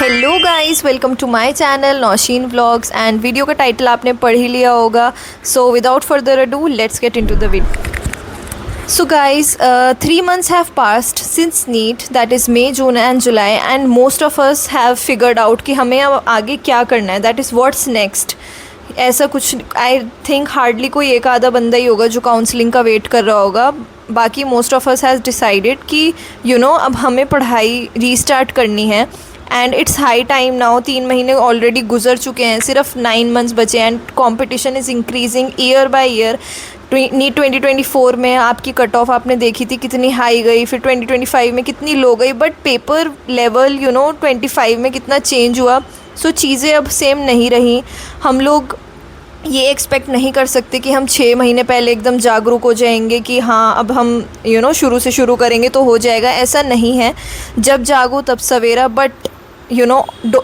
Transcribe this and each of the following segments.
Hello guys, welcome to my channel Naushin vlogs. And video का title आपने पढ़ ही लिया होगा, so without further ado let's get into the video. So guys, 3 months have passed since NEET, that is May, June and July, and most of us have figured out कि हमें अब आगे क्या करना है, that is what's next। ऐसा कुछ I think hardly कोई एक आधा बंदा ही होगा जो काउंसलिंग का वेट कर रहा होगा। बाकी most of us has decided कि अब हमें पढ़ाई रीस्टार्ट करनी है and it's high time now. 3 महीने ऑलरेडी गुजर चुके हैं, सिर्फ 9 मंथ्स बचे and competition is increasing year by year. NEET 2024 में आपकी कट ऑफ आपने देखी थी कितनी हाई गई, फिर 2025 में कितनी लो गई, बट पेपर लेवल 25 में कितना चेंज हुआ। सो चीज़ें अब सेम नहीं रही। हम लोग ये एक्सपेक्ट नहीं कर सकते कि हम 6 महीने पहले एकदम जागरूक हो जाएंगे कि हाँ अब हम शुरू से शुरू करेंगे तो हो जाएगा। ऐसा नहीं है, जब जागो तब सवेरा। बट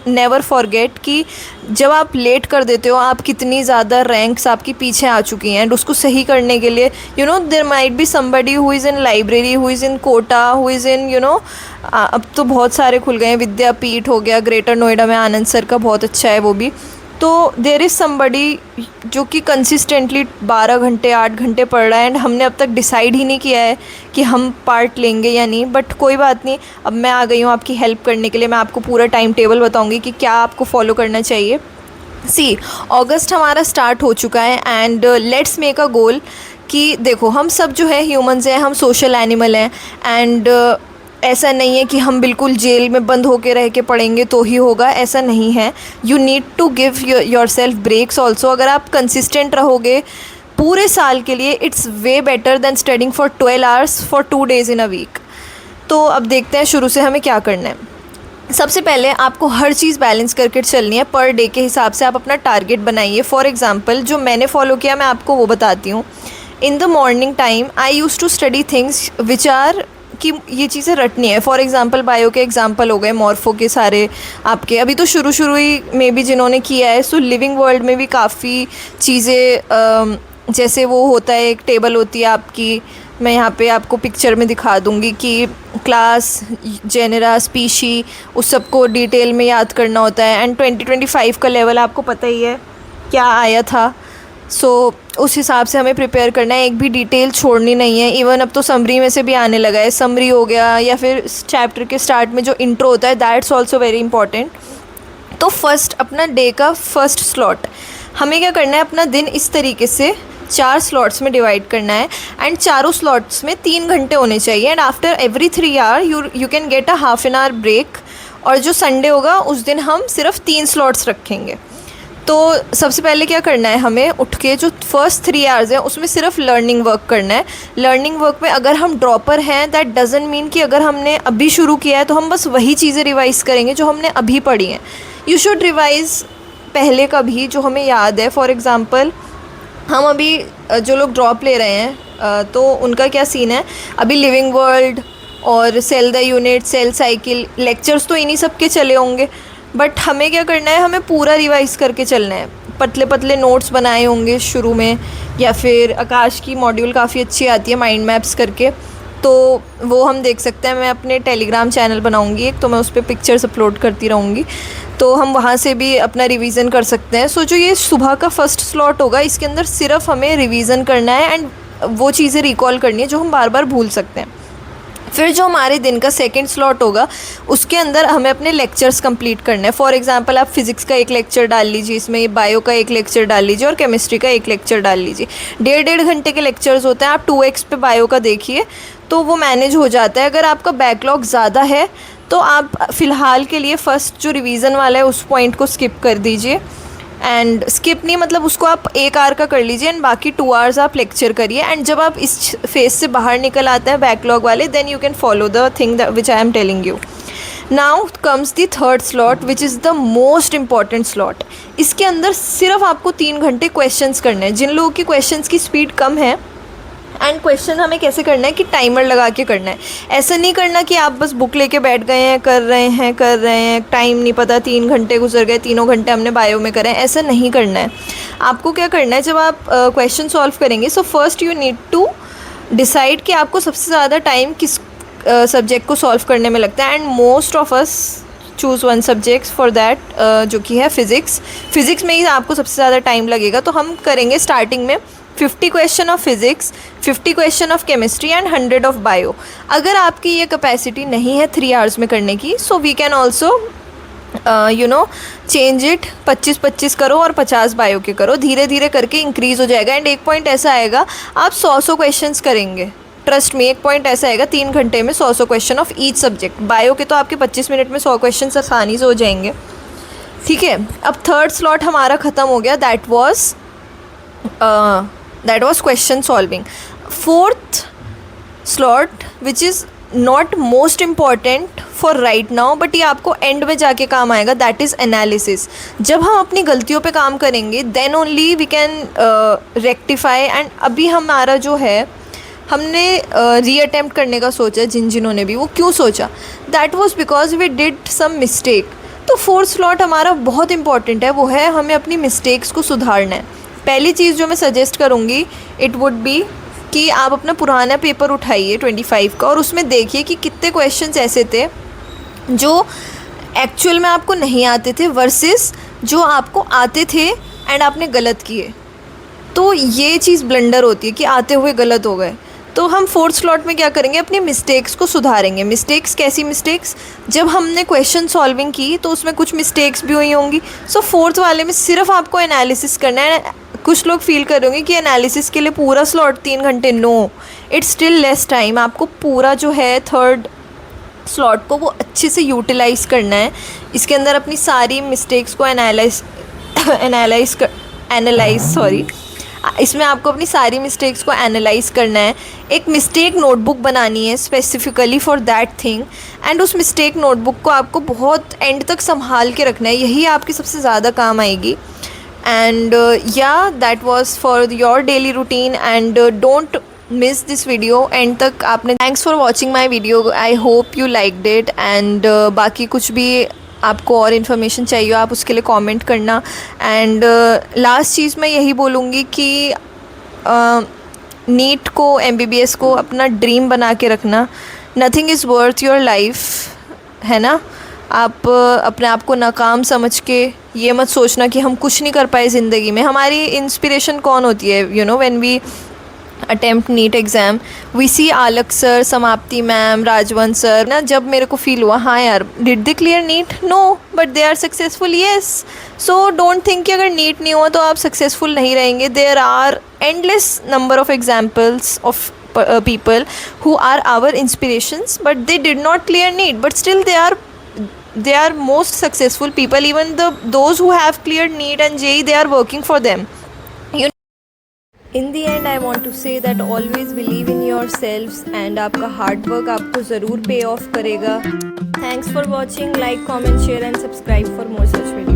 नेवर फॉरगेट कि जब आप लेट कर देते हो, आप कितनी ज़्यादा रैंक्स आपकी पीछे आ चुकी हैं। एंड उसको सही करने के लिए there might be somebody who is in library, who is in Kota, who is in अब तो बहुत सारे खुल गए हैं, विद्यापीठ हो गया, ग्रेटर नोएडा में आनंद सर का बहुत अच्छा है वो भी। तो देयर इज़ समबडी जो कि कंसिस्टेंटली 12 घंटे 8 घंटे पढ़ रहा है एंड हमने अब तक डिसाइड ही नहीं किया है कि हम पार्ट लेंगे या नहीं। बट कोई बात नहीं, अब मैं आ गई हूँ आपकी हेल्प करने के लिए। मैं आपको पूरा टाइम टेबल बताऊँगी कि क्या आपको फॉलो करना चाहिए। अगस्त हमारा स्टार्ट हो चुका है एंड लेट्स मेक अ गोल कि देखो हम सब जो है ह्यूमंस हैं, हम सोशल एनिमल हैं एंड ऐसा नहीं है कि हम बिल्कुल जेल में बंद होके रह के पढ़ेंगे तो ही होगा, ऐसा नहीं है। You need to give yourself breaks also. अगर आप कंसिस्टेंट रहोगे पूरे साल के लिए, it's way better than studying for 12 hours for 2 days in a week. तो अब देखते हैं शुरू से हमें क्या करना है। सबसे पहले आपको हर चीज़ बैलेंस करके चलनी है। पर डे के हिसाब से आप अपना टारगेट बनाइए। फॉर एग्ज़ाम्पल जो मैंने फॉलो किया मैं आपको वो बताती हूँ। In the morning time I use to study things which are कि ये चीज़ें रटनी है। फॉर एग्ज़ाम्पल बायो के एग्ज़ाम्पल हो गए, मॉर्फो के सारे आपके अभी तो शुरू ही में भी जिन्होंने किया है। सो लिविंग वर्ल्ड में भी काफ़ी चीज़ें जैसे वो होता है, एक टेबल होती है आपकी, मैं यहाँ पे आपको पिक्चर में दिखा दूँगी कि क्लास, जेनेरा, स्पीशी, उस सबको डिटेल में याद करना होता है। एंड 2025 का लेवल आपको पता ही है क्या आया था। सो उस हिसाब से हमें प्रिपेयर करना है, एक भी डिटेल छोड़नी नहीं है। इवन अब तो समरी में से भी आने लगा है, समरी हो गया या फिर चैप्टर के स्टार्ट में जो इंट्रो होता है, दैट्स ऑल्सो वेरी इंपॉर्टेंट। तो फर्स्ट अपना डे का फर्स्ट स्लॉट हमें क्या करना है, अपना दिन इस तरीके से 4 स्लॉट्स में डिवाइड करना है एंड चारों स्लॉट्स में 3 घंटे होने चाहिए। And after every 3 hour you can get a half an hour break. और जो संडे होगा उस दिन हम सिर्फ 3 स्लॉट्स रखेंगे। तो सबसे पहले क्या करना है, हमें उठ के जो फर्स्ट 3 आवर्स हैं उसमें सिर्फ लर्निंग वर्क करना है। लर्निंग वर्क में अगर हम ड्रॉपर हैं, दैट डजंट मीन कि अगर हमने अभी शुरू किया है तो हम बस वही चीज़ें रिवाइज़ करेंगे जो हमने अभी पढ़ी हैं। यू शुड रिवाइज़ पहले का भी जो हमें याद है। फॉर एग्ज़ाम्पल हम अभी जो लोग ड्रॉप ले रहे हैं तो उनका क्या सीन है, अभी लिविंग वर्ल्ड और cell the unit, cell cycle, lectures तो इन्हीं सब के चले होंगे। बट हमें क्या करना है, हमें पूरा रिवाइज़ करके चलना है। पतले पतले नोट्स बनाए होंगे शुरू में, या फिर आकाश की मॉड्यूल काफ़ी अच्छी आती है माइंड मैप्स करके, तो वो हम देख सकते हैं। मैं अपने टेलीग्राम चैनल बनाऊंगी एक, तो मैं उस पर पिक्चर्स अपलोड करती रहूँगी, तो हम वहाँ से भी अपना रिवीजन कर सकते हैं। सो जो ये सुबह का फर्स्ट स्लॉट होगा, इसके अंदर सिर्फ हमें रिवीजन करना है एंड वो चीज़ें रिकॉल करनी है जो हम बार बार भूल सकते हैं। फिर जो हमारे दिन का सेकंड स्लॉट होगा उसके अंदर हमें अपने लेक्चर्स कंप्लीट करना है। फॉर एग्जांपल आप फिज़िक्स का एक लेक्चर डाल लीजिए, इसमें बायो का एक लेक्चर डाल लीजिए और केमिस्ट्री का एक लेक्चर डाल लीजिए। 1.5 घंटे के लेक्चर्स होते हैं। आप 2x पे बायो का देखिए तो वो मैनेज हो जाता है। अगर आपका बैकलॉग ज़्यादा है तो आप फ़िलहाल के लिए फ़र्स्ट जो रिवीज़न वाला है उस पॉइंट को स्किप कर दीजिए। एंड स्किप नहीं मतलब उसको आप 1 आवर का कर लीजिए एंड बाकी 2 आवर्स आप लेक्चर करिए। एंड जब आप इस फेज से बाहर निकल आते हैं बैकलॉग वाले, then you can follow the thing which I am telling you. Now comes the third slot which is the most important slot. इसके अंदर सिर्फ आपको 3 घंटे क्वेश्चंस करने हैं। जिन लोगों की क्वेश्चंस की स्पीड कम है, एंड क्वेश्चन हमें कैसे करना है कि टाइमर लगा के करना है। ऐसा नहीं करना कि आप बस बुक लेके बैठ गए हैं, कर रहे हैं, टाइम नहीं पता, 3 घंटे गुजर गए, 3 घंटे हमने बायो में करे, ऐसा नहीं करना है। आपको क्या करना है, जब आप क्वेश्चन सॉल्व करेंगे, so first you need to decide कि आपको सबसे ज़्यादा टाइम किस सब्जेक्ट को सॉल्व करने में लगता है। And most of us choose one subject for that, जो कि है फिज़िक्स। फिज़िक्स में ही आपको सबसे ज़्यादा टाइम लगेगा, तो हम करेंगे स्टार्टिंग में 50 question of physics, 50 question of chemistry and 100 of bio. अगर आपकी ये कैपेसिटी नहीं है 3 आवर्स में करने की, so we can also change it, 25-25 करो और 50 बायो के करो, धीरे धीरे करके इंक्रीज़ हो जाएगा। एंड एक पॉइंट ऐसा आएगा आप 100 क्वेश्चंस करेंगे, ट्रस्ट में। एक पॉइंट ऐसा आएगा 3 घंटे में 100 question of each subject. Bio के तो आपके 25 मिनट में 100 क्वेश्चन आसानी से हो जाएंगे, ठीक है। अब थर्ड स्लॉट हमारा ख़त्म हो गया, that was question solving. Fourth slot which is not most important for right now, but ये आपको एंड में जाके काम आएगा, दैट इज़ एनालिसिस। जब हम अपनी गलतियों पे काम करेंगे then only we can rectify. And अभी हमारा जो है, हमने रीअटेम्प्ट करने का सोचा, जिन्होंने भी, वो क्यों सोचा, that was because we did some mistake. तो फोर्थ स्लॉट हमारा बहुत इंपॉर्टेंट है, वो है हमें अपनी मिस्टेक्स को सुधारना है। पहली चीज़ जो मैं सजेस्ट करूँगी इट वुड बी कि आप अपना पुराना पेपर उठाइए 25 का, और उसमें देखिए कि कितने क्वेश्चंस ऐसे थे जो एक्चुअल में आपको नहीं आते थे वर्सेस जो आपको आते थे एंड आपने गलत किए। तो ये चीज़ ब्लंडर होती है कि आते हुए गलत हो गए। तो हम फोर्थ स्लॉट में क्या करेंगे, अपनी मिस्टेक्स को सुधारेंगे। मिस्टेक्स कैसी मिस्टेक्स, जब हमने क्वेश्चन सॉल्विंग की तो उसमें कुछ मिस्टेक्स भी हुई होंगी। सो फोर्थ वाले में सिर्फ आपको एनालिसिस करना है। कुछ लोग फील कर रहे होंगे कि एनालिसिस के लिए पूरा स्लॉट 3 घंटे, no, it's still less time. आपको पूरा जो है थर्ड स्लॉट को वो अच्छे से यूटिलाइज़ करना है। इसके अंदर अपनी सारी मिस्टेक्स को इसमें आपको अपनी सारी मिस्टेक्स को एनालाइज करना है। एक मिस्टेक नोटबुक बनानी है specifically for that thing, and उस मिस्टेक नोटबुक को आपको बहुत एंड तक संभाल के रखना है, यही आपकी सबसे ज़्यादा काम आएगी। एंड या that was for your daily routine, and don't miss this video and तक आपने। Thanks for watching my video, I hope you liked it. And बाकी कुछ भी आपको और इन्फॉर्मेशन चाहिए आप उसके लिए कमेंट करना। एंड लास्ट चीज़ मैं यही बोलूँगी कि नीट को, MBBS को अपना ड्रीम बना के रखना। Nothing is worth your life, है ना। आप अपने आप को नाकाम समझ के ये मत सोचना कि हम कुछ नहीं कर पाए ज़िंदगी में। हमारी इंस्पिरेशन कौन होती है, when we attempt NEET exam, we see Alok sir, Samapti ma'am, Rajvansh sir ना। जब मेरे को फील हुआ हाँ यार, did they clear NEET, no, but they are successful, yes. So don't think कि अगर नीट नहीं हुआ तो आप सक्सेसफुल नहीं रहेंगे। There are endless number of examples of people who are our inspirations, but they did not clear NEET, but still they are most successful people. Even those who have cleared NEET and JEE, they are working for them. In the end, I want to say that always believe in yourselves, and आपका hard work आपको ज़रूर pay off करेगा. Thanks for watching. Like, comment, share and subscribe for more such videos.